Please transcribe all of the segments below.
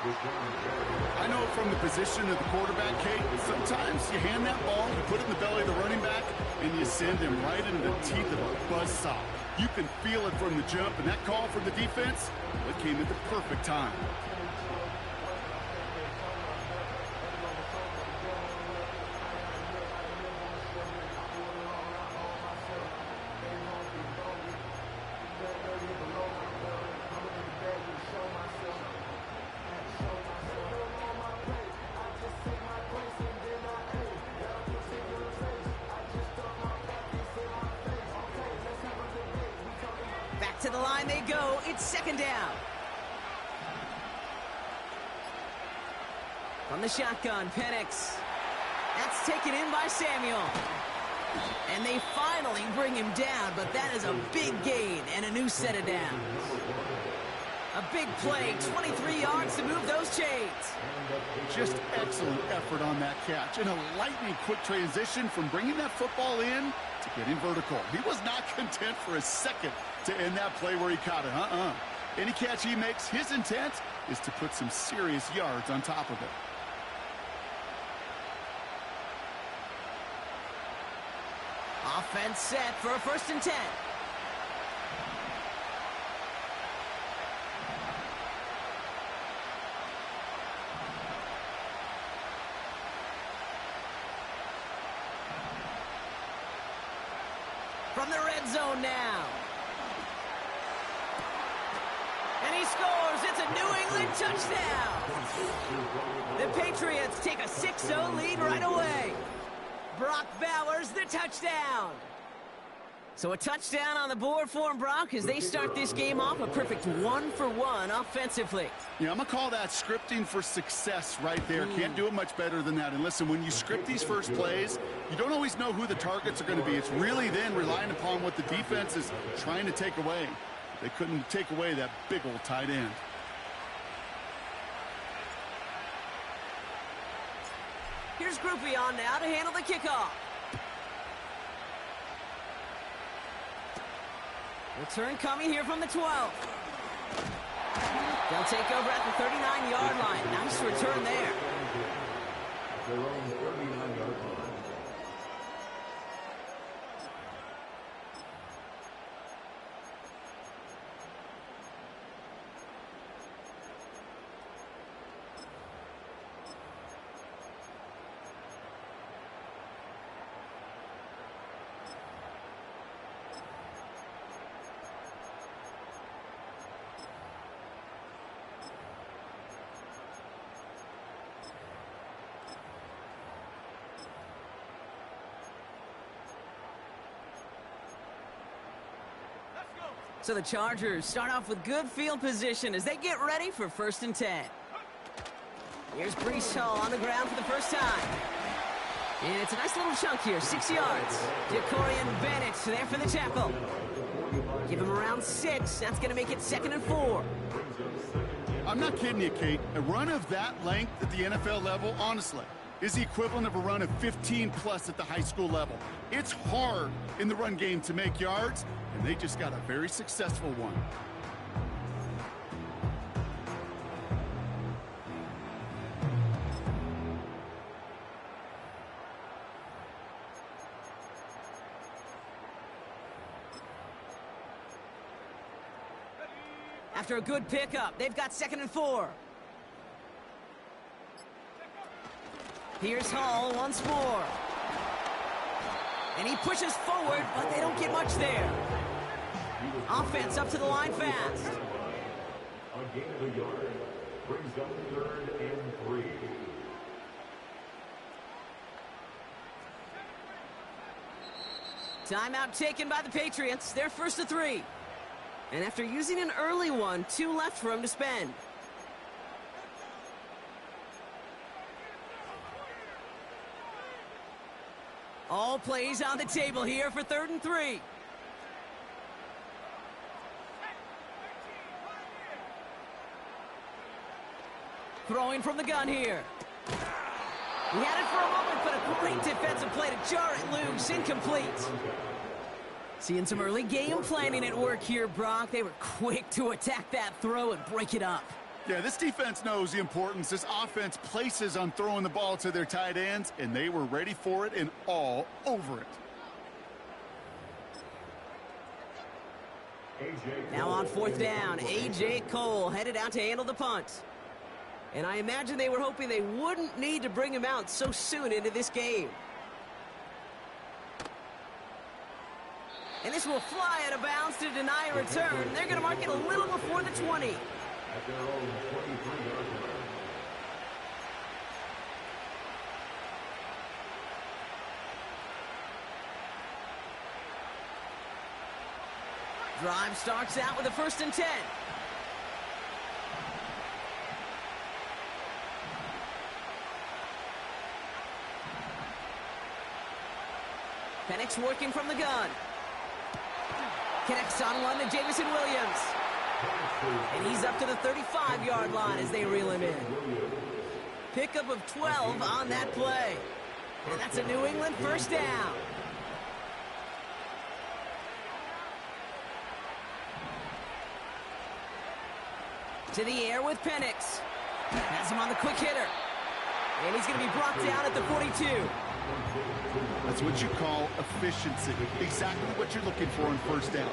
I know from the position of the quarterback, Kate, sometimes you hand that ball, you put it in the belly of the running back, and you send him right into the teeth of a buzzsaw. You can feel it from the jump, and that call from the defense, it came at the perfect time. To the line they go. It's second down. From the shotgun, Penix. That's taken in by Samuel. And they finally bring him down, but that is a big gain and a new set of downs. A big play, 23 yards to move those chains. Just excellent effort on that catch. And a lightning quick transition from bringing that football in to getting vertical. He was not content for a second to end that play where he caught it. Any catch he makes, his intent is to put some serious yards on top of it. Offense set for a 1st and 10. From the red zone now. And he scores. It's a New England touchdown. The Patriots take a 6-0 lead right away. Brock Bowers, the touchdown. So a touchdown on the board for him, Brock, as they start this game off a perfect 1-for-1 offensively. Yeah, I'm going to call that scripting for success right there. Can't do it much better than that. And listen, when you script these first plays, you don't always know who the targets are going to be. It's really then relying upon what the defense is trying to take away. They couldn't take away that big old tight end. Here's Groupie on now to handle the kickoff. Return coming here from the 12. They'll take over at the 39-yard line. Nice return there. Their own 39-yard line. So the Chargers start off with good field position as they get ready for 1st and 10. Here's Breece Hall on the ground for the first time. And it's a nice little chunk here, 6 yards. Jacorian Bennett there for the tackle. Give him around 6. That's going to make it 2nd and 4. I'm not kidding you, Kate. A run of that length at the NFL level, honestly, is the equivalent of a run of 15-plus at the high school level. It's hard in the run game to make yards, and they just got a very successful one. After a good pickup, they've got 2nd and 4. Here's Hall once more. And he pushes forward, but they don't get much there. Offense up to the line fast. A gain of a yard brings up 3rd and 3. Timeout taken by the Patriots. They're 1st and 3. And after using an early one, 2 left for him to spend. All plays on the table here for 3rd and 3. Throwing from the gun here. He had it for a moment, but a great defensive play to jar it loose. Incomplete. Seeing some early game planning at work here, Brock. They were quick to attack that throw and break it up. Yeah, this defense knows the importance this offense places on throwing the ball to their tight ends, and they were ready for it and all over it. Now on fourth down, A.J. Cole headed out to handle the punt. And I imagine they were hoping they wouldn't need to bring him out so soon into this game. And this will fly out of bounds to deny a return. They're going to mark it a little before the 20. At their own 23-yard line. Drive starts out with a 1st and 10. Penix working from the gun. Connects on one to Jamison Williams. And he's up to the 35-yard line as they reel him in. Pickup of 12 on that play. And that's a New England 1st down. To the air with Penix. Has him on the quick hitter. And he's going to be brought down at the 42. That's what you call efficiency. Exactly what you're looking for on 1st down.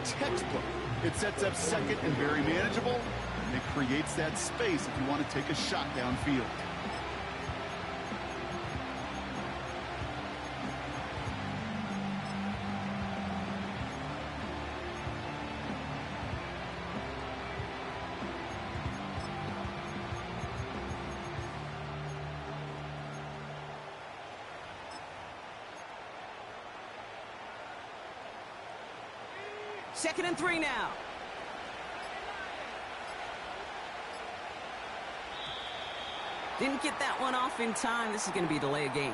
Textbook. It sets up 2nd and very manageable, and it creates that space if you want to take a shot downfield. Second and 3 now. Didn't get that one off in time. This is going to be a delay of game.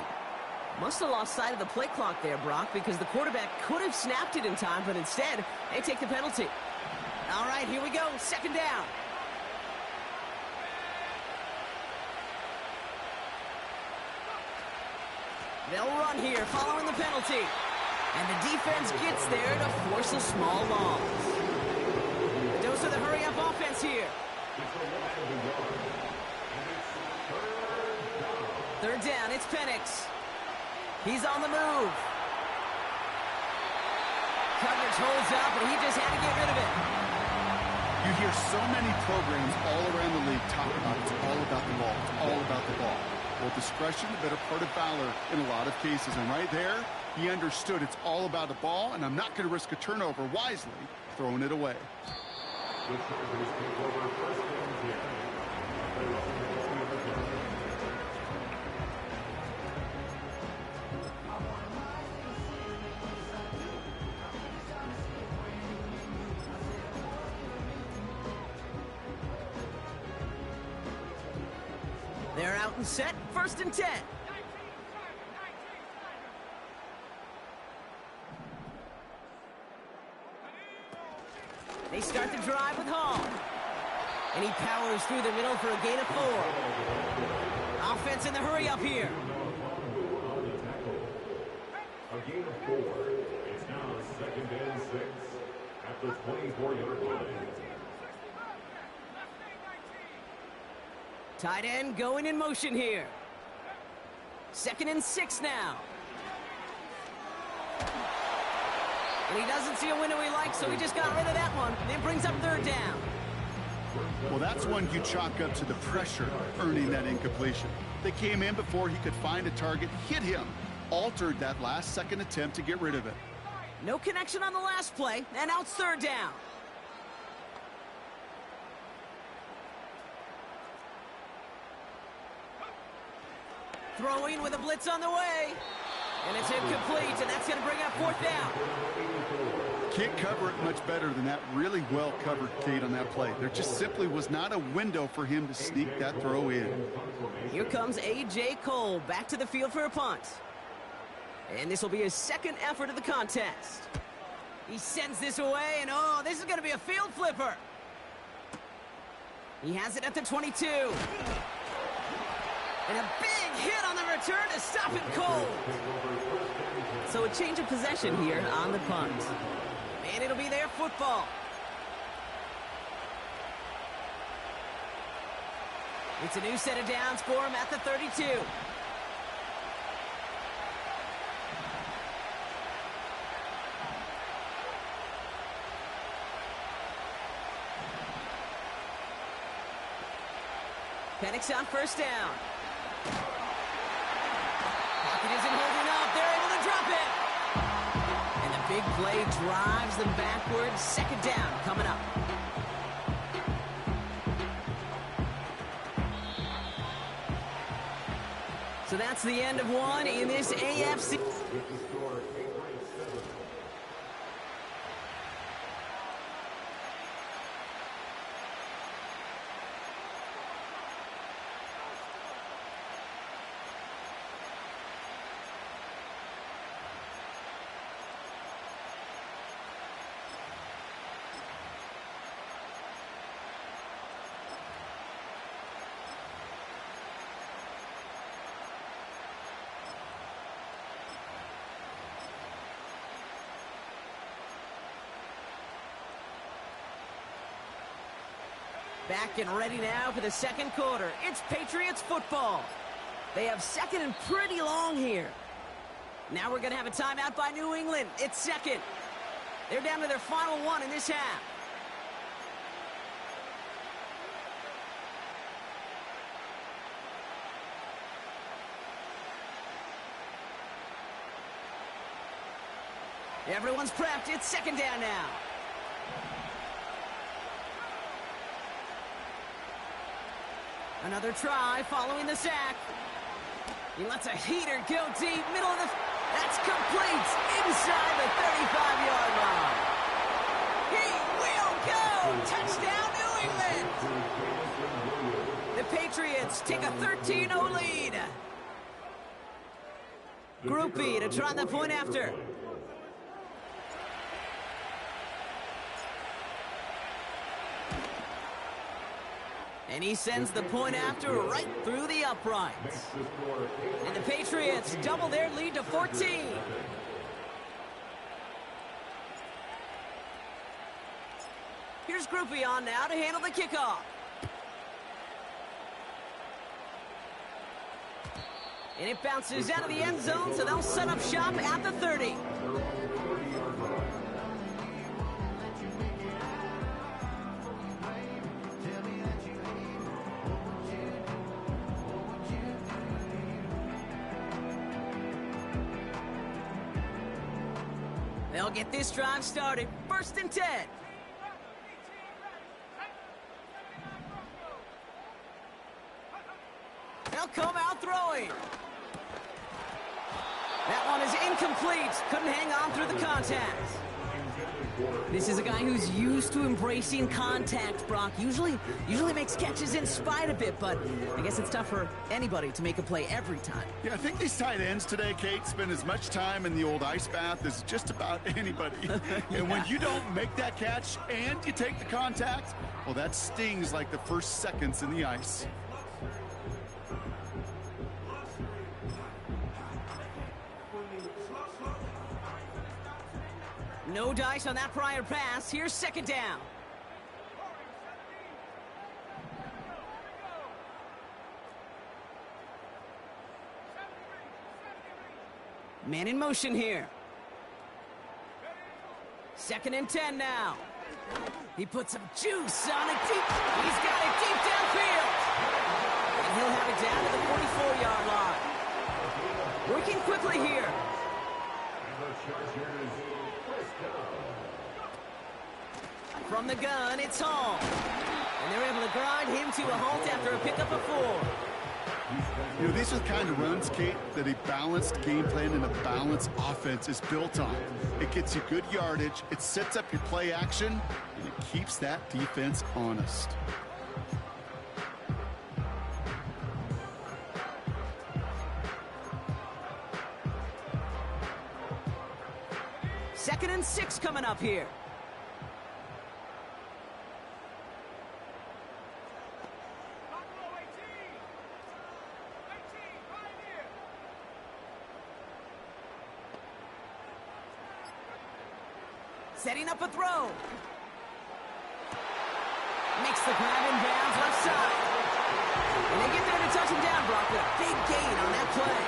Must have lost sight of the play clock there, Brock, because the quarterback could have snapped it in time, but instead, they take the penalty. All right, here we go. 2nd down. They'll run here following the penalty. And the defense gets there to force a small loss. Dose of the hurry-up offense here. 3rd down, it's Penix. He's on the move. Coverage holds up, and he just had to get rid of it. You hear so many programs all around the league talk about it's all about the ball. It's all about the ball. Well, discretion, the better part of valor in a lot of cases. And right there, he understood it's all about the ball, and I'm not going to risk a turnover wisely, throwing it away. The Chargers take over 1st and 10. They're out and set, 1st and 10. They start the drive with Hall. And he powers through the middle for a gain of 4. Offense in the hurry up here. A gain of 4. It's now 2nd and 6 at the 24-yard line. Tight end going in motion here. 2nd and 6 now. And he doesn't see a window he likes, so he just got rid of that one. And it brings up 3rd down. Well, that's one you chalk up to the pressure earning that incompletion. They came in before he could find a target, hit him, altered that last-second attempt to get rid of it. No connection on the last play, and now it's 3rd down. Throwing with a blitz on the way. And it's incomplete, and that's going to bring up 4th down. Can't cover it much better than that really well-covered Kate on that play. There just simply was not a window for him to sneak that throw in. Here comes A.J. Cole back to the field for a punt. And this will be his 2nd effort of the contest. He sends this away, and oh, this is going to be a field flipper. He has it at the 22. And a big hit on the return to stop it cold. So a change of possession here on the punt. And it'll be their football. It's a new set of downs for him at the 32. Penix on first down. Pocket isn't holding up. They're able to drop it. And the big play drives them backwards. Second down coming up. So that's the end of one in this AFC. Back and ready now for the second quarter. It's Patriots football. They have second and pretty long here. Now we're going to have a timeout by New England. It's second. They're down to their final one in this half. Everyone's prepped. It's second down now. Another try following the sack. He lets a heater go deep. Middle of the... That's complete inside the 35-yard line. He will go. Touchdown, New England. The Patriots take a 13-0 lead. Group B to try the point after. And he sends the point after right through the uprights. And the Patriots double their lead to 14. Here's Groupie on now to handle the kickoff. And it bounces out of the end zone, so they'll set up shop at the 30. They'll get this drive started. First and 10. They'll come out throwing. That one is incomplete. Couldn't hang on through the contact. This is a guy who's used to embracing contact, Brock. Usually makes catches in spite of it, but I guess it's tough for anybody to make a play every time. Yeah, I think these tight ends today, Kate, spend as much time in the old ice bath as just about anybody. Yeah. And when you don't make that catch and you take the contact, well, that stings like the first seconds in the ice. No dice on that prior pass. Here's second down. Man in motion here. Second and 10 now. He puts some juice on it deep. He's got it deep downfield. And he'll have it down to the 44-yard line. Working quickly here. From the gun, it's Hall. And they're able to grind him to a halt after a pickup of 4. You know, these are the kind of runs, Kate, that a balanced game plan and a balanced offense is built on. It gets you good yardage, it sets up your play action, and it keeps that defense honest. Second and 6 coming up here. Setting up a throw. Makes the grab in bounds left side. And they get there to touch him down, Brock, with a big gain on that play.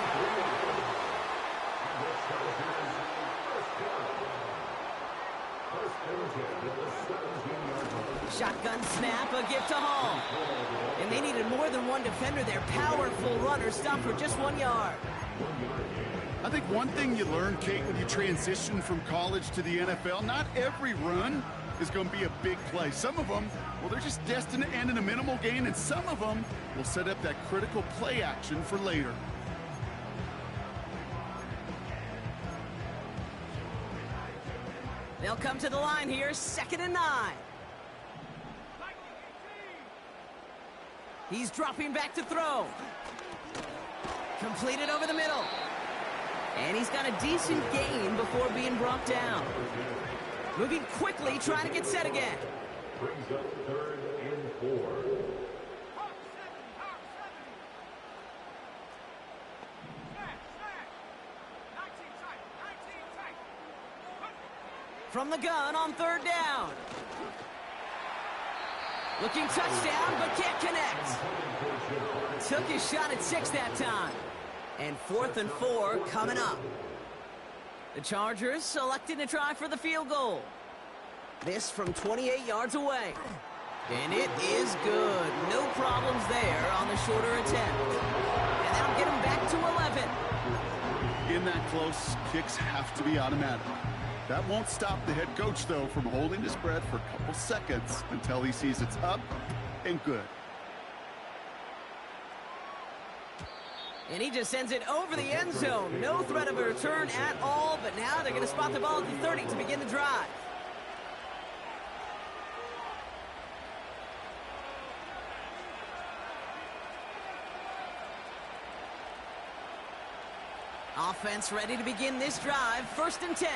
Shotgun snap, a gift to Hall. And they needed more than one defender there. Powerful runner, stopped for just 1 yard. I think one thing you learn, Kate, when you transition from college to the NFL, not every run is going to be a big play. Some of them, well, they're just destined to end in a minimal gain, and some of them will set up that critical play action for later. They'll come to the line here, 2nd and 9. He's dropping back to throw. Completed over the middle. And he's got a decent gain before being brought down. Moving quickly, trying to get set again. Brings up 3rd and 4. From the gun on 3rd down. Looking touchdown, but can't connect. Took his shot at 6 that time. And 4th and 4 coming up. The Chargers selecting to try for the field goal. This from 28 yards away. And it is good. No problems there on the shorter attempt. And that'll get him back to 11. In that close, kicks have to be automatic. That won't stop the head coach, though, from holding his breath for a couple seconds until he sees it's up and good. And he just sends it over the end zone. No threat of a return at all, but now they're going to spot the ball at the 30 to begin the drive. Offense ready to begin this drive. 1st and 10.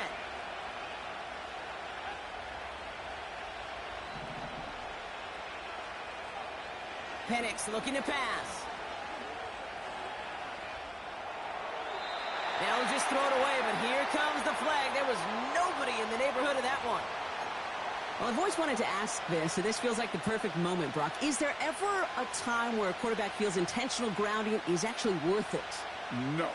Penix looking to pass. They'll just throw it away, but here comes the flag. There was nobody in the neighborhood of that one. Well, I've always wanted to ask this, so this feels like the perfect moment, Brock. Is there ever a time where a quarterback feels intentional grounding is actually worth it? No.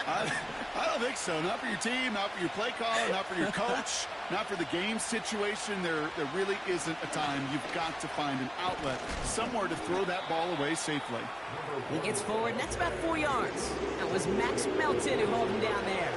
I don't think so. Not for your team, not for your play caller, not for your coach, not for the game situation. There really isn't a time. You've got to find an outlet, somewhere to throw that ball away safely. He gets forward, and that's about 4 yards. That was Max Melton who held him down there.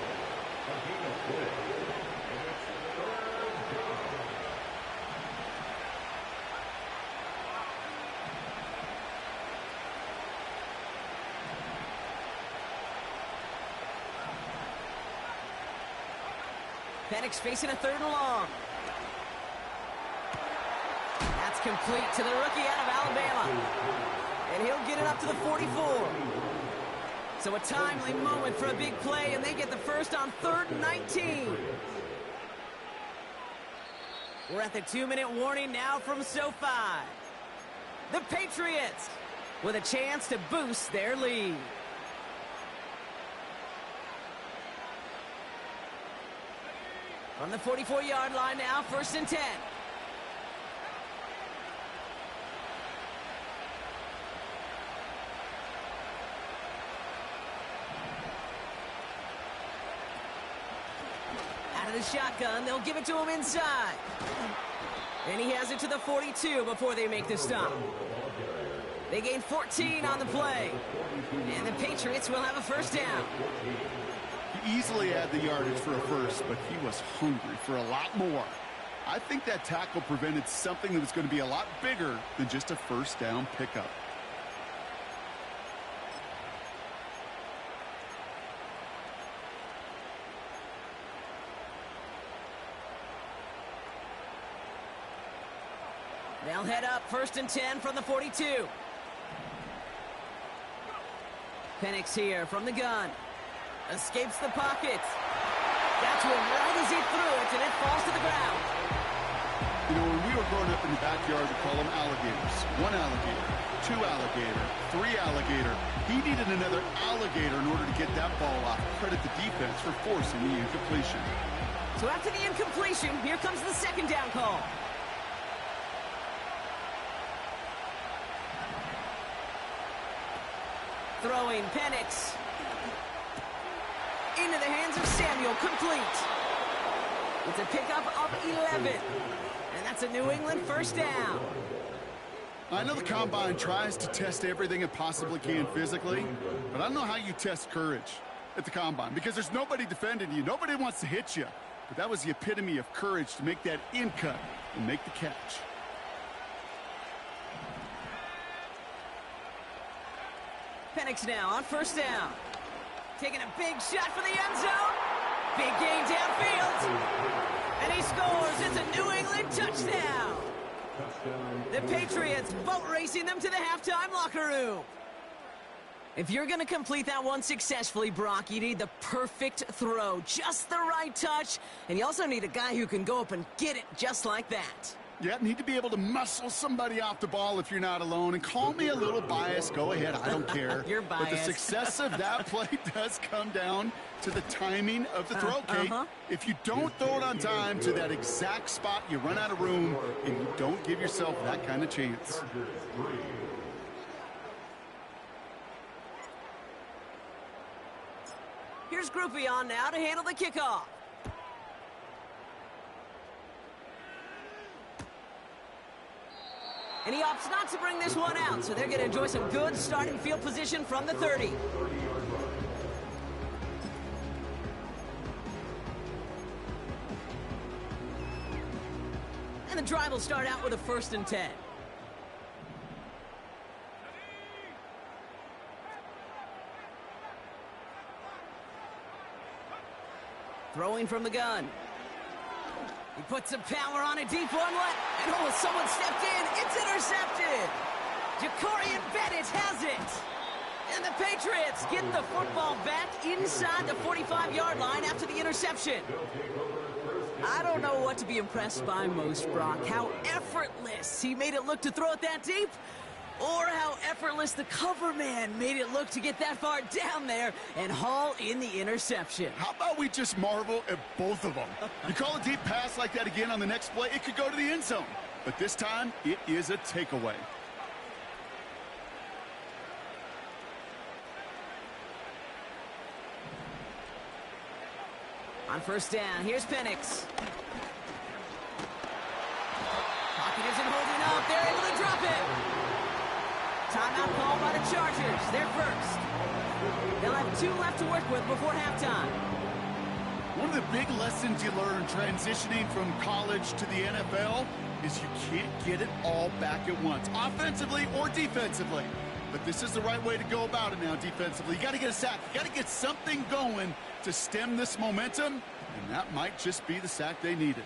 Penix facing a 3rd and long. That's complete to the rookie out of Alabama. And he'll get it up to the 44. So a timely moment for a big play, and they get the first on 3rd and 19. We're at the 2-minute warning now from SoFi. The Patriots with a chance to boost their lead. From the 44-yard line now, 1st and 10. Out of the shotgun, they'll give it to him inside. And he has it to the 42 before they make the stop. They gain 14 on the play. And the Patriots will have a 1st down. He easily had the yardage for a first, but he was hungry for a lot more. I think that tackle prevented something that was going to be a lot bigger than just a 1st down pickup. They'll head up 1st and 10 from the 42. Penix here from the gun. Escapes the pocket. Got to him right as he threw it, and it falls to the ground. You know, when we were growing up in the backyard, we call them alligators. 1 alligator, 2 alligator, 3 alligator. He needed another alligator in order to get that ball off. Credit the defense for forcing the incompletion. So after the incompletion, here comes the 2nd down call. Throwing Penix. Into the hands of Samuel, complete. It's a pickup of 11. And that's a New England first down. I know the Combine tries to test everything it possibly can physically, but I don't know how you test courage at the Combine, because there's nobody defending you. Nobody wants to hit you. But that was the epitome of courage to make that in cut and make the catch. Penix now on first down. Taking a big shot for the end zone. Big gain downfield. And he scores. It's a New England touchdown. The Patriots boat racing them to the halftime locker room. If you're going to complete that one successfully, Brock, you need the perfect throw. Just the right touch. And you also need a guy who can go up and get it just like that. Yeah, need to be able to muscle somebody off the ball if you're not alone. And call me a little biased. Go ahead. I don't care. You're biased. But the success of that play does come down to the timing of the throw, Kate. If you don't throw it on time to that exact spot, you run out of room, and you don't give yourself that kind of chance. Here's Groupie on now to handle the kickoff. And he opts not to bring this one out, so they're going to enjoy some good starting field position from the 30. And the drive will start out with a 1st and 10. Throwing from the gun. He puts some power on a deep one. And oh, someone stepped in. It's intercepted. Jacorian Bennett has it. And the Patriots get the football back inside the 45-yard line after the interception. I don't know what to be impressed by most, Brock. How effortless he made it look to throw it that deep, or how effortless the cover man made it look to get that far down there and haul in the interception. How about we just marvel at both of them? You call a deep pass like that again on the next play, it could go to the end zone. But this time, it is a takeaway. On first down, here's Penix. Pocket isn't holding up. They're able to drop it. Timeout called by the Chargers. They're first. They'll have 2 left to work with before halftime. One of the big lessons you learn transitioning from college to the NFL is you can't get it all back at once, offensively or defensively. But this is the right way to go about it now defensively. You got to get a sack. You got to get something going to stem this momentum, and that might just be the sack they needed.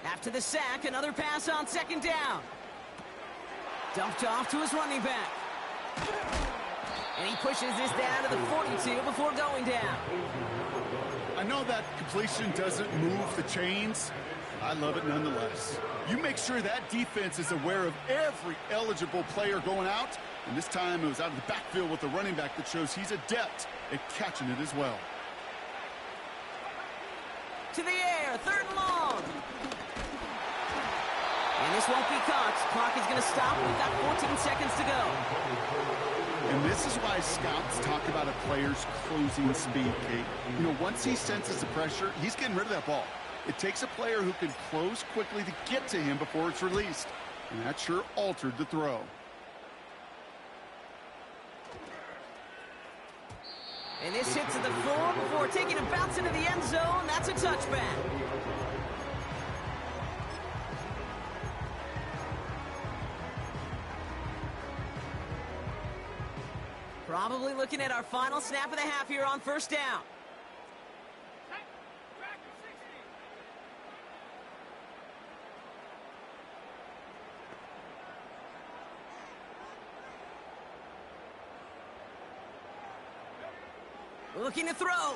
After the sack, another pass on 2nd down. Dumped off to his running back. And he pushes this down to the 42 before going down. I know that completion doesn't move the chains. I love it nonetheless. You make sure that defense is aware of every eligible player going out. And this time it was out of the backfield with the running back that shows he's adept at catching it as well. To the air, 3rd and long. And this won't be caught. Clock is going to stop. We've got 14 seconds to go. And this is why scouts talk about a player's closing speed, Kate. You know, once he senses the pressure, he's getting rid of that ball. It takes a player who can close quickly to get to him before it's released. And that sure altered the throw. And this hits at the floor before taking a bounce into the end zone. That's a touchback. Probably looking at our final snap of the half here on 1st down. Looking to throw.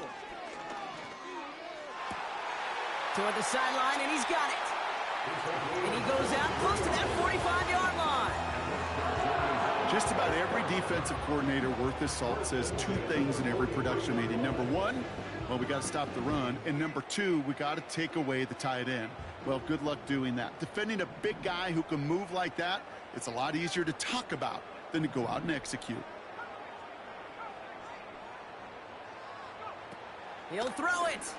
Toward the sideline, and he's got it. And he goes out close to that 45-yard line. Just about every defensive coordinator worth his salt says two things in every production meeting. Number one, well, we got to stop the run. And number two, we got to take away the tight end. Well, good luck doing that. Defending a big guy who can move like that, it's a lot easier to talk about than to go out and execute. He'll throw it.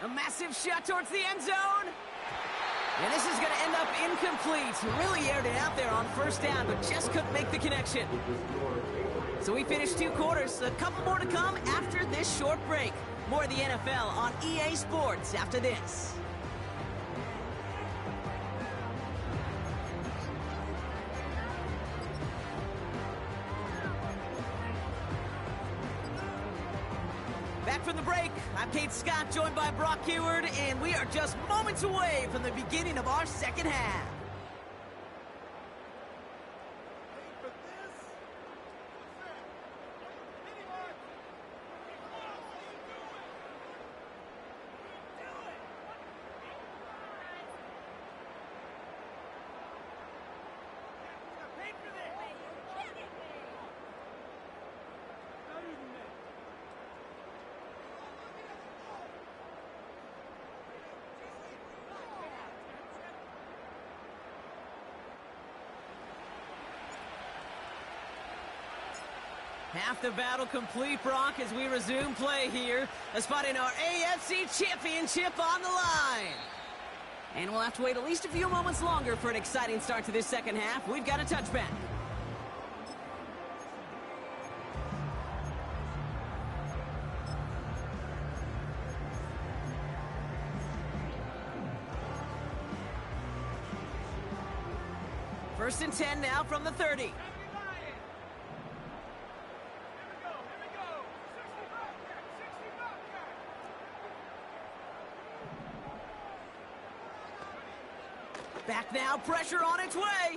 A massive shot towards the end zone. And this is going to end up incomplete. Really aired it out there on first down, but just couldn't make the connection. So we finished 2 quarters. A couple more to come after this short break. More of the NFL on EA Sports after this. Back from the break, I'm Kate Scott, joined by Brock Heward, and we are just moments away from the beginning of our second half. Half the battle complete, Brock, as we resume play here. A spot in our AFC Championship on the line. And we'll have to wait at least a few moments longer for an exciting start to this second half. We've got a touchback. First and 10 now from the 30. Back now, pressure on its way.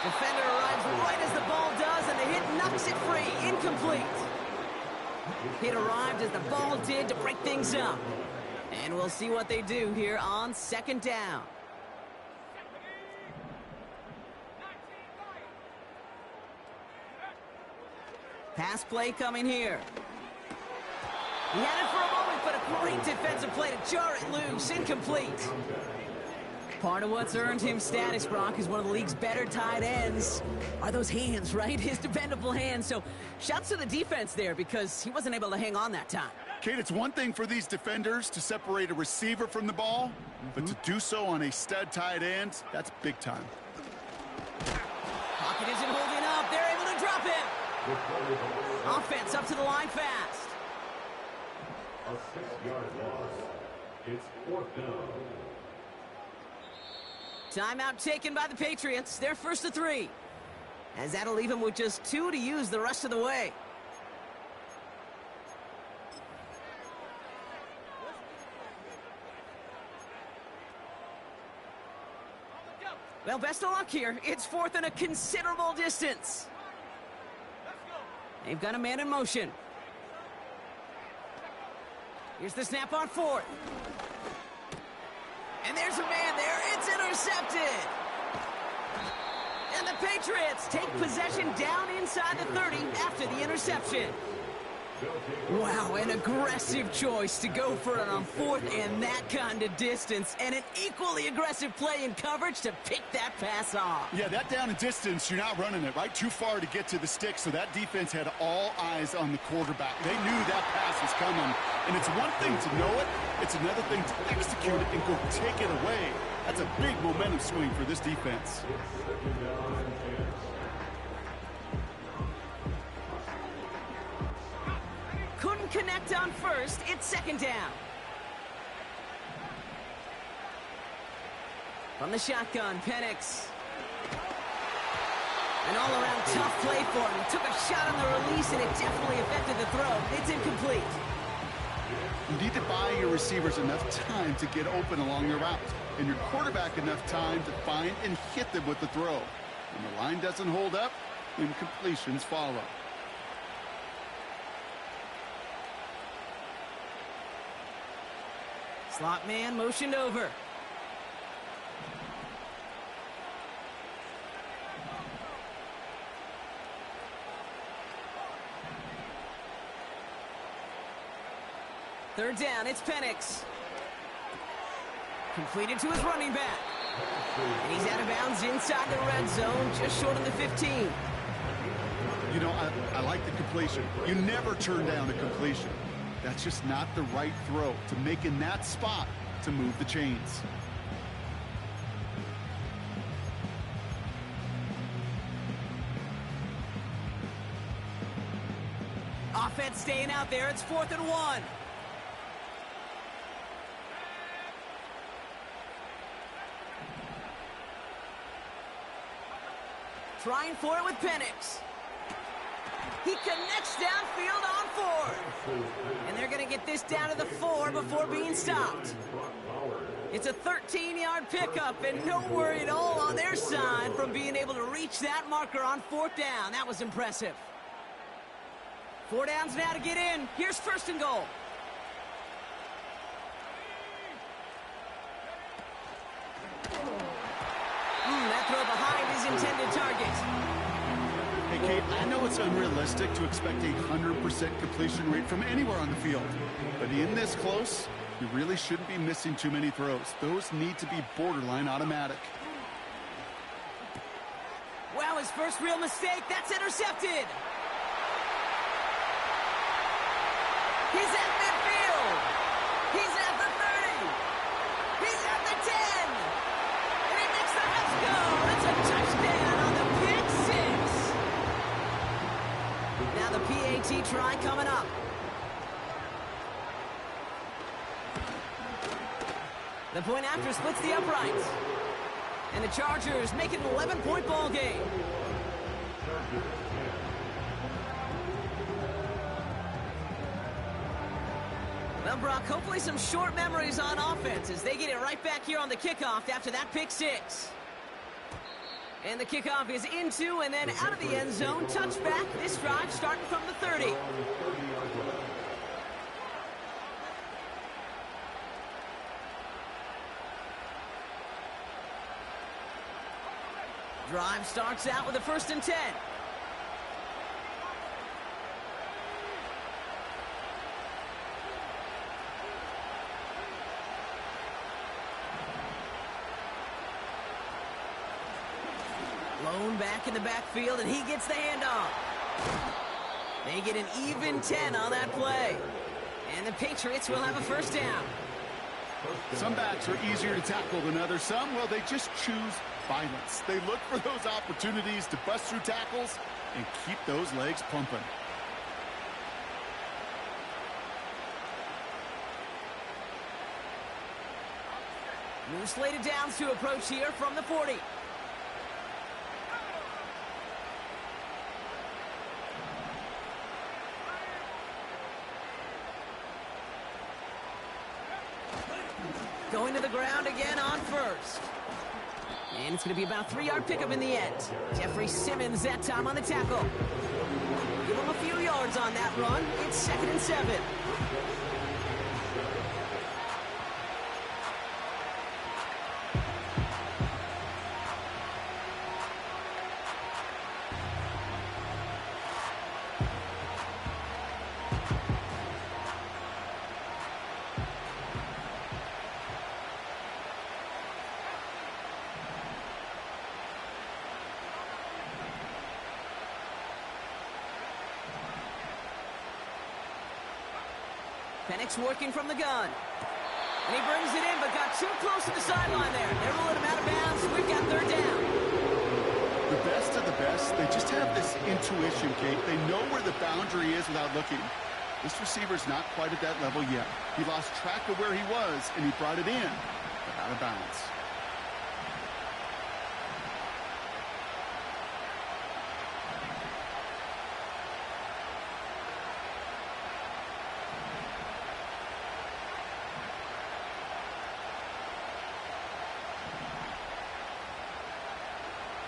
Defender arrives right as the ball does, and the hit knocks it free. Incomplete. Hit arrived as the ball did to break things up. And we'll see what they do here on second down. Pass play coming here. He had it for a moment, but a great defensive play to jar it loose. Incomplete. Part of what's earned him status, Brock, is one of the league's better tight ends. Are those hands, right? His dependable hands. So shouts to the defense there because he wasn't able to hang on that time. Kate, it's one thing for these defenders to separate a receiver from the ball, but to do so on a stud tight end, that's big time. Pocket isn't holding up. They're able to drop him. Offense up to the line fast. A 6-yard loss. It's 4th down. Timeout taken by the Patriots. They're first to 3. As that'll leave him with just 2 to use the rest of the way. Well, best of luck here. It's 4th and a considerable distance. They've got a man in motion. Here's the snap on 4th. And there's a man there. It's intercepted. And the Patriots take possession down inside the 30 after the interception. Wow, an aggressive choice to go for it on 4th and that kind of distance. And an equally aggressive play in coverage to pick that pass off. Yeah, that down and distance, you're not running it, right? Too far to get to the stick, so that defense had all eyes on the quarterback. They knew that pass was coming. And it's one thing to know it, it's another thing to execute it and go take it away. That's a big momentum swing for this defense. Couldn't connect on first. It's 2nd down. From the shotgun, Penix. An all-around tough play for him. He took a shot on the release, and it definitely affected the throw. It's incomplete. You need to buy your receivers enough time to get open along their route, and your quarterback enough time to find and hit them with the throw. When the line doesn't hold up, incompletions follow. Slot man motioned over. Third down, it's Penix. Completed to his running back. And he's out of bounds inside the red zone, just short of the 15. You know, I like the completion. You never turn down a completion. That's just not the right throw to make in that spot to move the chains. Offense staying out there. It's 4th and 1. Trying for it with Penix. He connects downfield on 4. And they're going to get this down to the 4 before being stopped. It's a 13-yard pickup, and no worry at all on their side from being able to reach that marker on 4th down. That was impressive. 4 downs now to get in. Here's 1st and goal. That throw behind his intended target. Hey, Kate, I know it's unrealistic to expect a 100% completion rate from anywhere on the field. But in this close, you really shouldn't be missing too many throws. Those need to be borderline automatic. Well, his first real mistake, that's intercepted. He's at midfield. He's at the 30. He's at the 10. And he makes the let's go. It's a touchdown on the pick 6. Now the PAT try coming up. The point after splits the uprights. And the Chargers make it an 11-point ball game. Well, Brock, hopefully some short memories on offense as they get it right back here on the kickoff after that pick 6. And the kickoff is into and then out of the end zone. Touchback. This drive starting from the 30. Drive starts out with a 1st and 10. Lone back in the backfield, and he gets the handoff. They get an even 10 on that play. And the Patriots will have a 1st down. Some backs are easier to tackle than others. Some, well, they just choose violence. They look for those opportunities to bust through tackles and keep those legs pumping. New slated downs to approach here from the 40. Going to the ground again on 1st. And it's going to be about a 3-yard pickup in the end. Jeffrey Simmons that time on the tackle. Give him a few yards on that run. It's 2nd and 7. Penix working from the gun. And he brings it in, but got too close to the sideline there. They're rolling him out of bounds. We've got 3rd down. The best of the best, they just have this intuition, Kate. They know where the boundary is without looking. This receiver's not quite at that level yet. He lost track of where he was, and he brought it in, but out of bounds.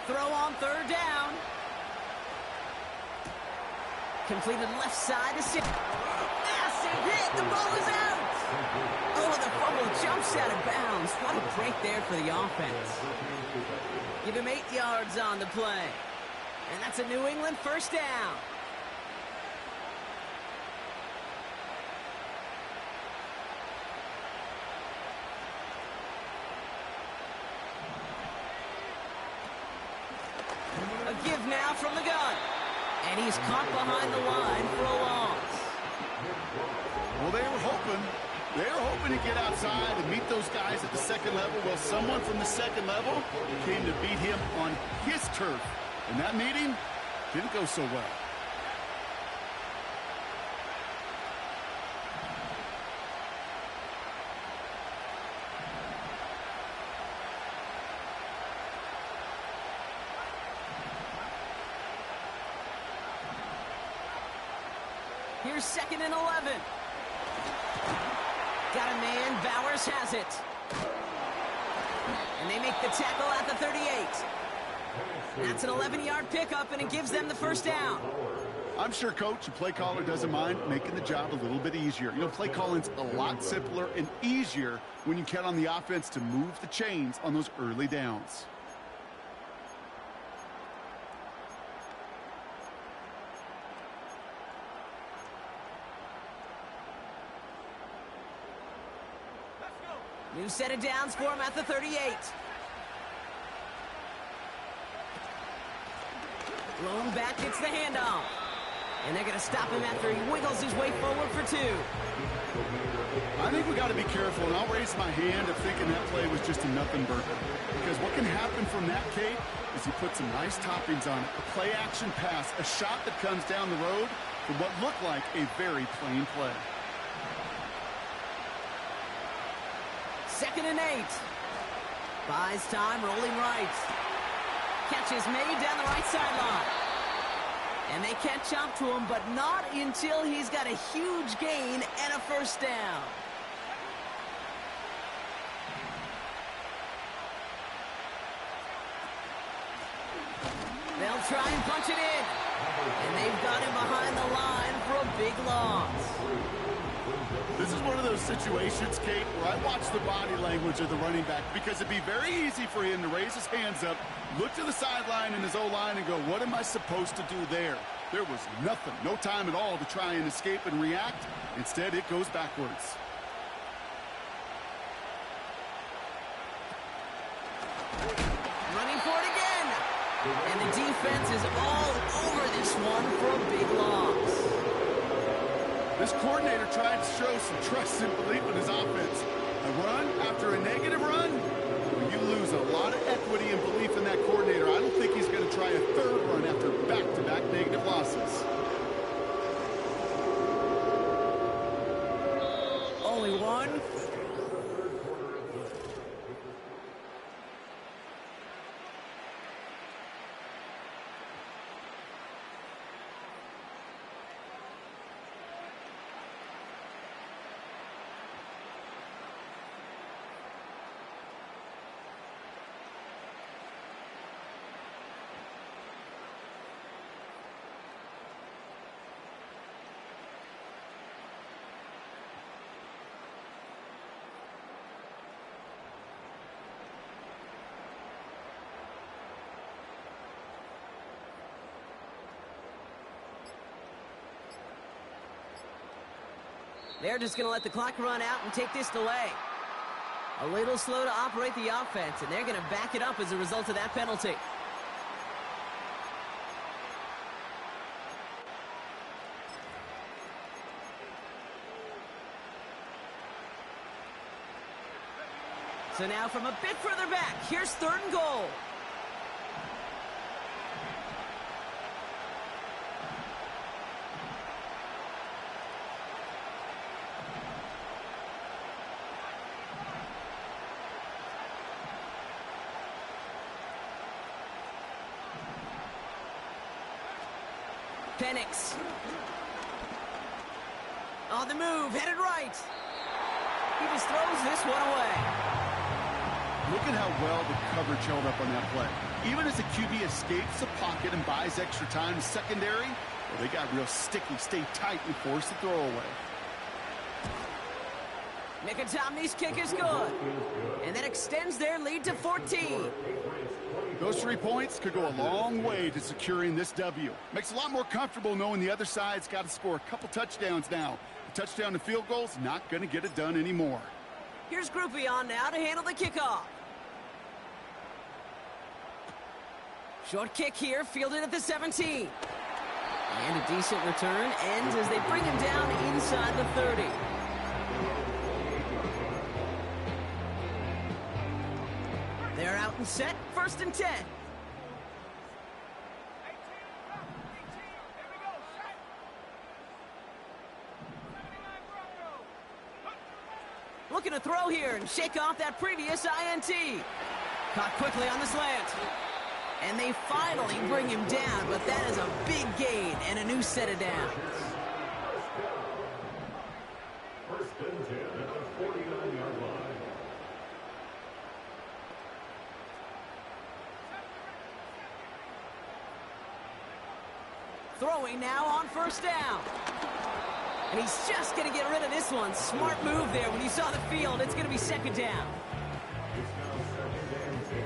Throw on 3rd down. Completed left side to 6. Massive hit. The ball is out. Oh, the fumble jumps out of bounds. What a break there for the offense. Give him 8 yards on the play. And that's a New England first down. A give now from the gun. And he's caught behind the line for a loss. Well, they were hoping to get outside and meet those guys at the second level. Well, someone from the second level came to beat him on his turf. And that meeting didn't go so well. Here's 2nd and 11. Got a man. Bowers has it. And they make the tackle at the 38. That's an 11-yard pickup, and it gives them the first down. I'm sure, Coach, the play caller doesn't mind making the job a little bit easier. You know, play calling's a lot simpler and easier when you count on the offense to move the chains on those early downs. New set of downs for him at the 38. Blown back, gets the handoff. And they're going to stop him after he wiggles his way forward for 2. I think we got to be careful, and I'll raise my hand of thinking that play was just a nothing burger. Because what can happen from that, Kate, is he puts some nice toppings on it. A play-action pass, a shot that comes down the road for what looked like a very plain play. 2nd and 8. Buys time, rolling right. Catch is made down the right sideline. And they catch up to him, but not until he's got a huge gain and a first down. They'll try and punch it in. And they've got him behind the line for a big loss. This is one of those situations, Kate, where I watch the body language of the running back because it'd be very easy for him to raise his hands up, look to the sideline in his O-line and go, what am I supposed to do there? There was nothing, no time at all to try and escape and react. Instead, it goes backwards. Running for it again. And the defense is all over this one for a big loss. This coordinator tried to show some trust and belief in his offense. A run after a negative run, when you lose a lot of equity and belief in that coordinator, I don't think he's going to try a third run after back-to-back negative losses. Only one. They're just going to let the clock run out and take this delay. A little slow to operate the offense, and they're going to back it up as a result of that penalty. So now from a bit further back, here's 3rd and goal. Penix. On the move, headed right. He just throws this one away. Look at how well the coverage held up on that play. Even as the QB escapes the pocket and buys extra time secondary, well, they got real sticky, stay tight, and force the throw away. Mickatommy's kick is good. And that extends their lead to 14. Those 3 points could go a long way to securing this W. Makes it a lot more comfortable knowing the other side's got to score a couple touchdowns now. A touchdown and field goal's not going to get it done anymore. Here's Groupie on now to handle the kickoff. Short kick here, fielded at the 17. And a decent return ends as they bring him down inside the 30. They're out and set, 1st and 10. Looking to throw here and shake off that previous INT. Caught quickly on the slant. And they finally bring him down, but that is a big gain and a new set of downs. 1st and 10 at the 49-yard line. Throwing now on 1st down. And he's just going to get rid of this one. Smart move there. When you saw the field, it's going to be 2nd down. It's now 2nd and 10.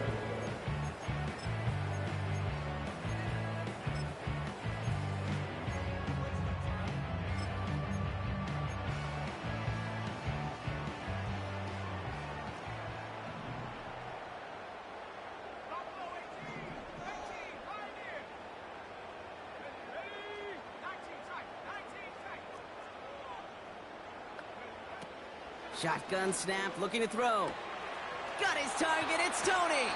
Shotgun snap, looking to throw. Got his target, it's Tony.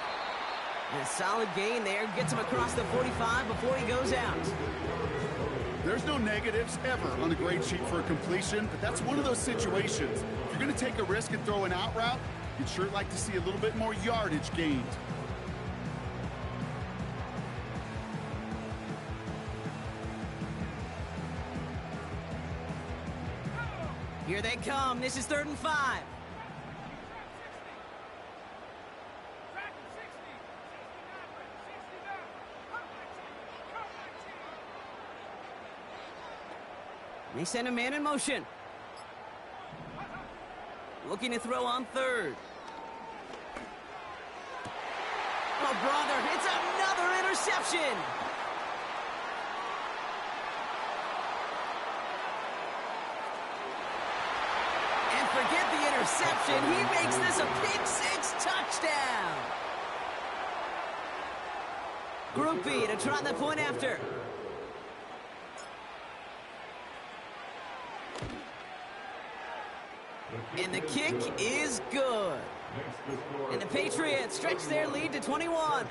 And a solid gain there, gets him across the 45 before he goes out. There's no negatives ever on the grade sheet for a completion, but that's one of those situations. If you're going to take a risk and throw an out route, you'd sure like to see a little bit more yardage gained. Here they come. This is 3rd and 5. They send a man in motion. Looking to throw on 3rd. Oh, brother, it's another interception. Forget the interception. He makes this a pick 6 touchdown. Group B to try the point after. And the kick is good. And the Patriots stretch their lead to 21.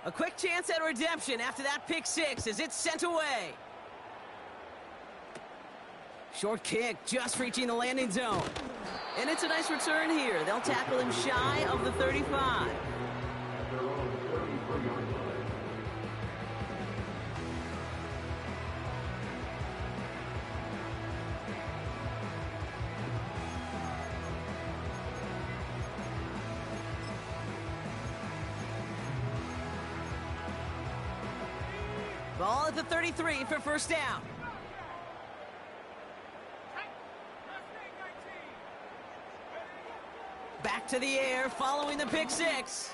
A quick chance at redemption after that pick 6 as it's sent away. Short kick just reaching the landing zone. And it's a nice return here. They'll tackle him shy of the 35. Ball at the 33 for 1st down. Back to the air following the pick 6.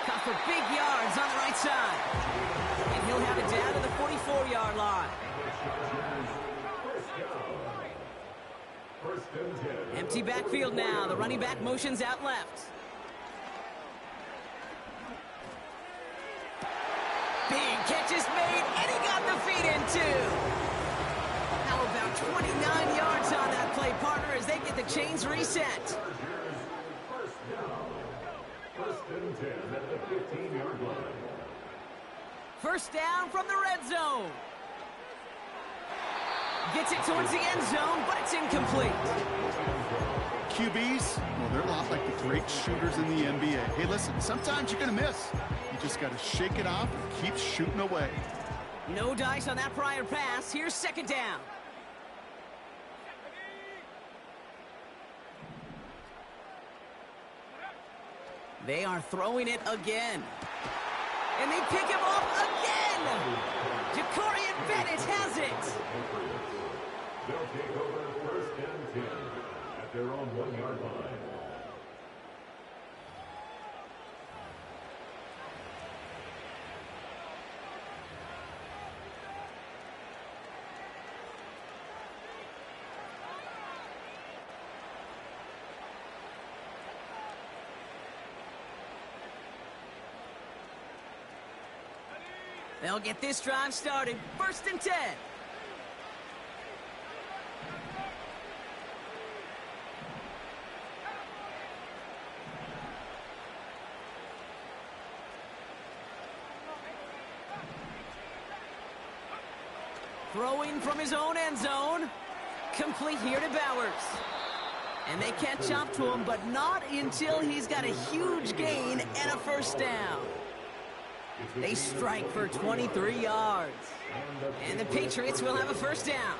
Caught for big yards on the right side. And he'll have it down to the 44-yard line. Empty backfield now. The running back motions out left. Big catch is made, and he got the feet in too. How about 29 yards on that play, partner, as they get the chains reset. First and 10 at the 15-yard line. 1st down from the red zone. Gets it towards the end zone, but it's incomplete. QBs, well, they're a lot like the great shooters in the NBA. Hey, listen, sometimes you're going to miss. You just got to shake it off and keep shooting away. No dice on that prior pass. Here's 2nd down. They are throwing it again. And they pick him off again! Courtny Bennett has it! They'll take over first and 10 at their own 1-yard line. They'll get this drive started. First and 10. Throwing from his own end zone. Complete here to Bowers. And they catch up to him, but not until he's got a huge gain and a first down. They strike for 23 yards. And the Patriots will have a first down.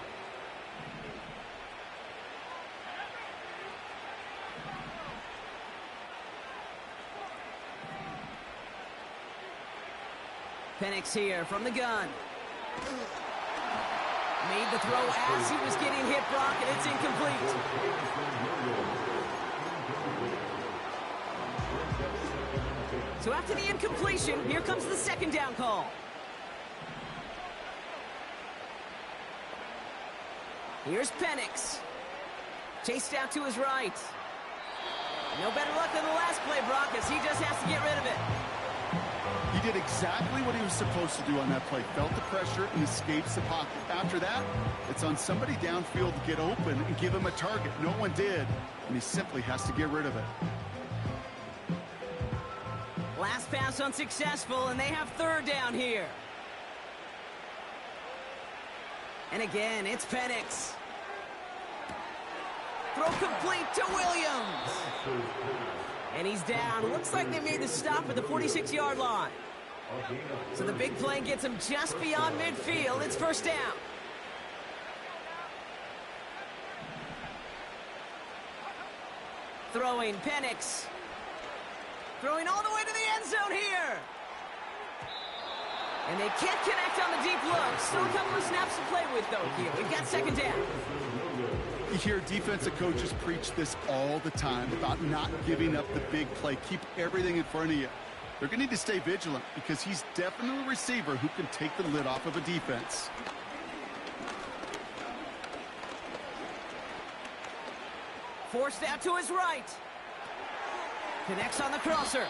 Penix here from the gun. Made the throw as he was getting hit, Brock, and it's incomplete. So after the incompletion, here comes the second down call. Here's Penix. Chased out to his right. No better luck than the last play, Brock, as he just has to get rid of it. He did exactly what he was supposed to do on that play. Felt the pressure and escapes the pocket. After that, it's on somebody downfield to get open and give him a target. No one did, and he simply has to get rid of it. Last pass unsuccessful, and they have third down here. And again, it's Penix. Throw complete to Williams. And he's down. Looks like they made the stop at the 46-yard line. So the big play gets him just beyond midfield. It's first down. Throwing Penix. Throwing all the way to the end zone here. And they can't connect on the deep look. Still a couple of snaps to play with, though, here. We've got second down. You hear defensive coaches preach this all the time about not giving up the big play. Keep everything in front of you. They're going to need to stay vigilant because he's definitely a receiver who can take the lid off of a defense. Forced out to his right. Connects on the crosser.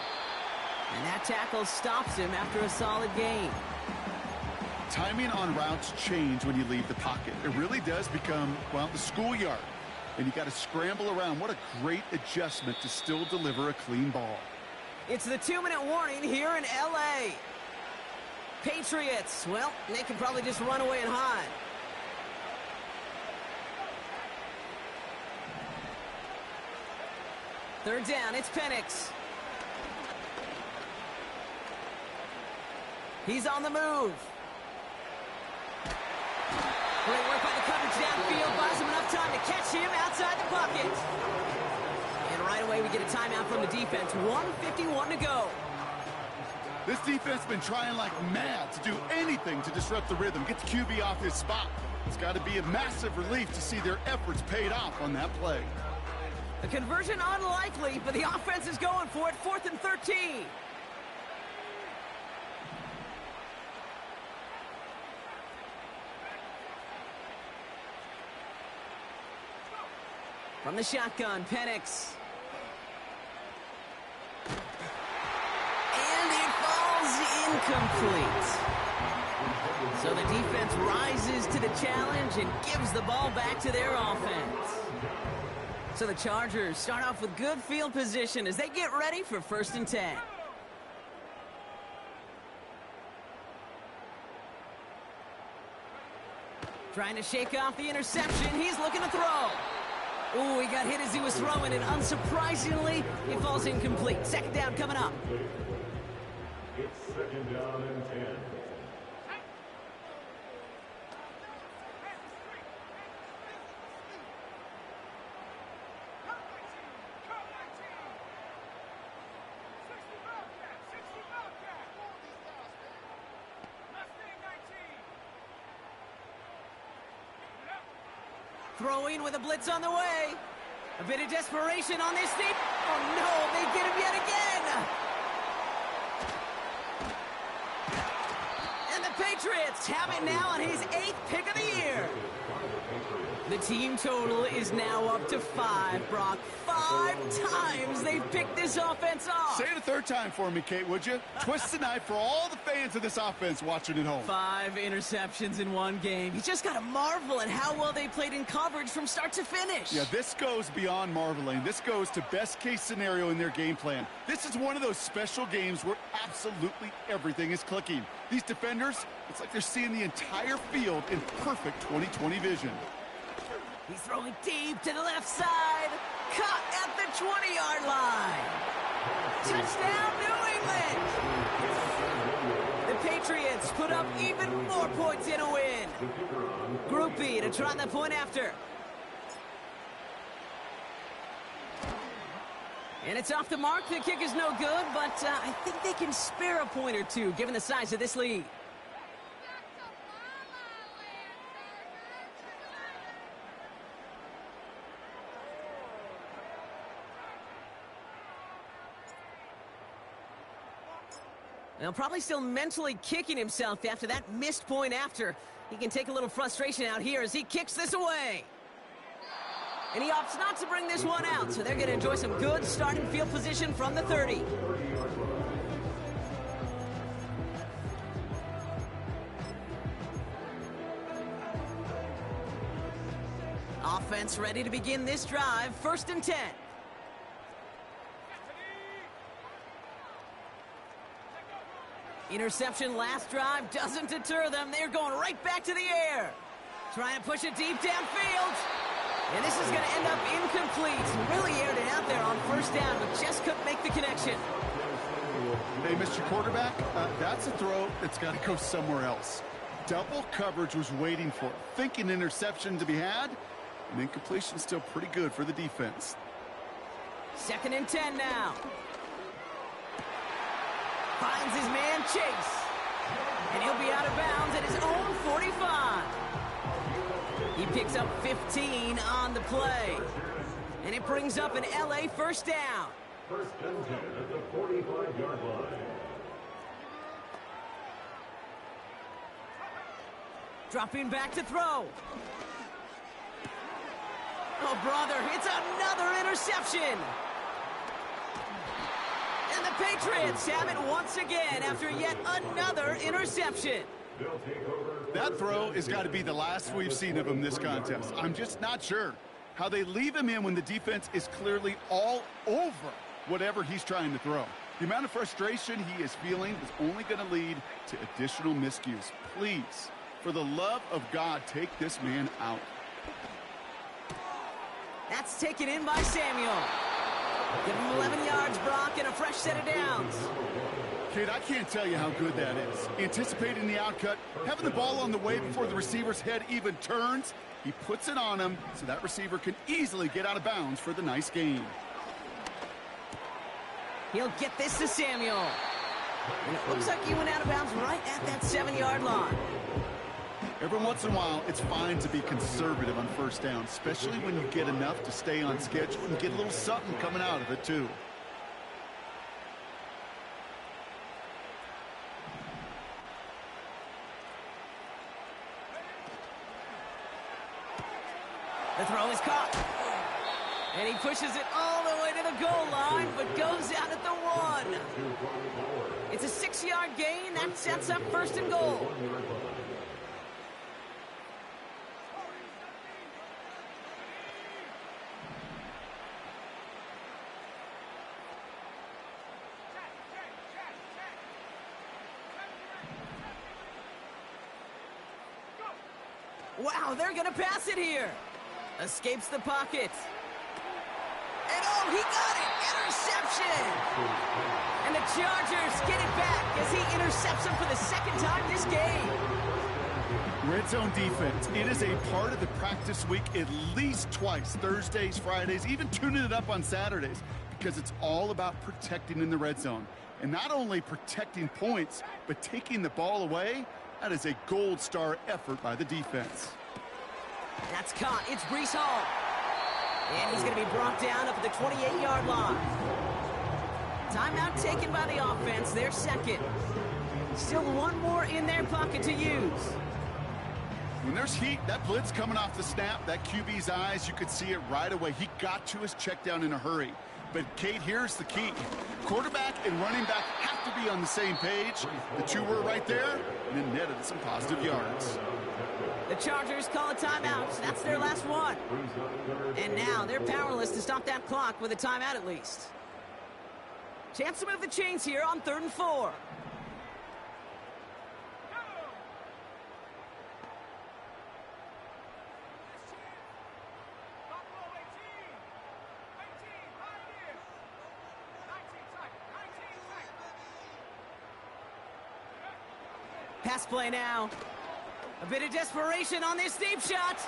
And that tackle stops him after a solid gain. Timing on routes change when you leave the pocket. It really does become, well, the schoolyard. And you got to scramble around. What a great adjustment to still deliver a clean ball. It's the 2-minute warning here in L.A. Patriots, well, they can probably just run away and hide. Third down, it's Penix. He's on the move. Great work by the coverage downfield. Buys him enough time to catch him outside the pocket. And right away we get a timeout from the defense. 1:51 to go. This defense has been trying like mad to do anything to disrupt the rhythm, get the QB off his spot. It's got to be a massive relief to see their efforts paid off on that play. The conversion unlikely, but the offense is going for it. 4th and 13. From the shotgun, Penix. And it falls incomplete. So the defense rises to the challenge and gives the ball back to their offense. So the Chargers start off with good field position as they get ready for 1st and 10. Trying to shake off the interception. He's looking to throw. Ooh, he got hit as he was throwing, and unsurprisingly, it falls incomplete. Second down coming up. It's second down and 10. Throwing with a blitz on the way. A bit of desperation on this team. Oh, no, they get him yet again. And the Patriots have it now on his 8th pick of the year. The team total is now up to 5, Brock. 5 times they've picked this offense off. Say it a third time for me, Kate, would you? Twist the knife for all the fans of this offense watching at home. 5 interceptions in one game. You just got to marvel at how well they played in coverage from start to finish. Yeah, this goes beyond marveling. This goes to best-case scenario in their game plan. This is one of those special games where absolutely everything is clicking. These defenders, it's like they're seeing the entire field in perfect 20/20 vision. He's throwing deep to the left side. Caught at the 20-yard line. Touchdown, New England. The Patriots put up even more points in a win. Group B to try the point after. And it's off the mark. The kick is no good, but I think they can spare a point or two given the size of this lead. Now, probably still mentally kicking himself after that missed point after. He can take a little frustration out here as he kicks this away. And he opts not to bring this one out, so they're going to enjoy some good starting field position from the 30. Offense ready to begin this drive, 1st and 10. Interception last drive doesn't deter them. They're going right back to the air. Trying to push it deep downfield. And this is going to end up incomplete. Really aired it out there on 1st down, but just couldn't make the connection. Hey, Mr. Quarterback, that's a throw that's got to go somewhere else. Double coverage was waiting for it. Thinking interception to be had, and incompletion still pretty good for the defense. 2nd and 10 now. Finds his man Chase. And he'll be out of bounds at his own 45. He picks up 15 on the play. And it brings up an LA 1st down. 1st and 10 at the 45-yard line. Dropping back to throw. Oh, brother, it's another interception. And the Patriots have it once again after yet another interception. That throw has got to be the last we've seen of him this contest. I'm just not sure how they leave him in when the defense is clearly all over whatever he's trying to throw. The amount of frustration he is feeling is only going to lead to additional miscues. Please, for the love of God, take this man out. That's taken in by Samuel. Give him 11 yards, Brock, and a fresh set of downs. Kid, I can't tell you how good that is. Anticipating the outcut, having the ball on the way before the receiver's head even turns, he puts it on him so that receiver can easily get out of bounds for the nice gain. He'll get this to Samuel. And it looks like he went out of bounds right at that 7-yard line. Every once in a while, it's fine to be conservative on 1st down, especially when you get enough to stay on schedule and get a little something coming out of it, too. The throw is caught. And he pushes it all the way to the goal line, but goes out at the 1. It's a 6-yard gain. That sets up 1st and goal. Wow, they're going to pass it here. Escapes the pocket. And oh, he got it! Interception! And the Chargers get it back as he intercepts him for the 2nd time this game. Red zone defense. It is a part of the practice week at least twice. Thursdays, Fridays, even tuning it up on Saturdays. Because it's all about protecting in the red zone. And not only protecting points, but taking the ball away. That is a gold star effort by the defense. That's caught. It's Brees Hall. And he's going to be brought down up at the 28-yard line. Timeout taken by the offense, their second. Still one more in their pocket to use. When there's heat, that blitz coming off the snap, that QB's eyes, you could see it right away. He got to his check down in a hurry. But, Kate, here's the key. Quarterback and running back have to be on the same page. The two were right there, and it netted some positive yards. The Chargers call a timeout. That's their last one. And now they're powerless to stop that clock with a timeout at least. Chance to move the chains here on 3rd and 4. Pass play now. A bit of desperation on this deep shot.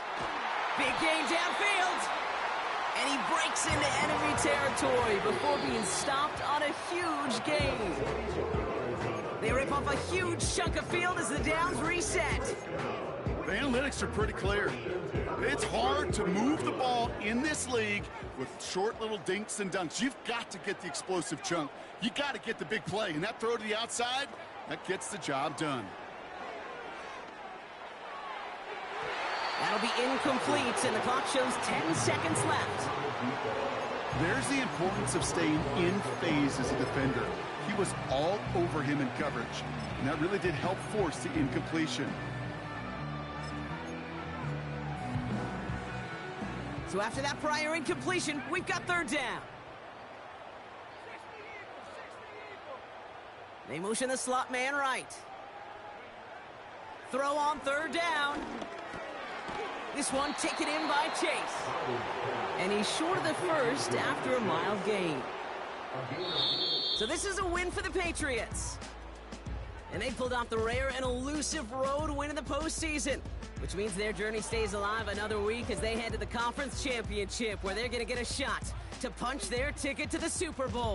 Big game downfield. And he breaks into enemy territory before being stopped on a huge gain. They rip off a huge chunk of field as the downs reset. The analytics are pretty clear. It's hard to move the ball in this league with short little dinks and dunks. You've got to get the explosive chunk. You got to get the big play. And that throw to the outside, that gets the job done. That'll be incomplete, and the clock shows 10 seconds left. There's the importance of staying in phase as a defender. He was all over him in coverage, and that really did help force the incompletion. So after that prior incompletion, we've got 3rd down. They motion the slot man right. Throw on 3rd down. This one taken in by Chase. And he's short of the first after a mild gain. So this is a win for the Patriots. And they pulled off the rare and elusive road win in the postseason, which means their journey stays alive another week as they head to the conference championship, where they're going to get a shot to punch their ticket to the Super Bowl.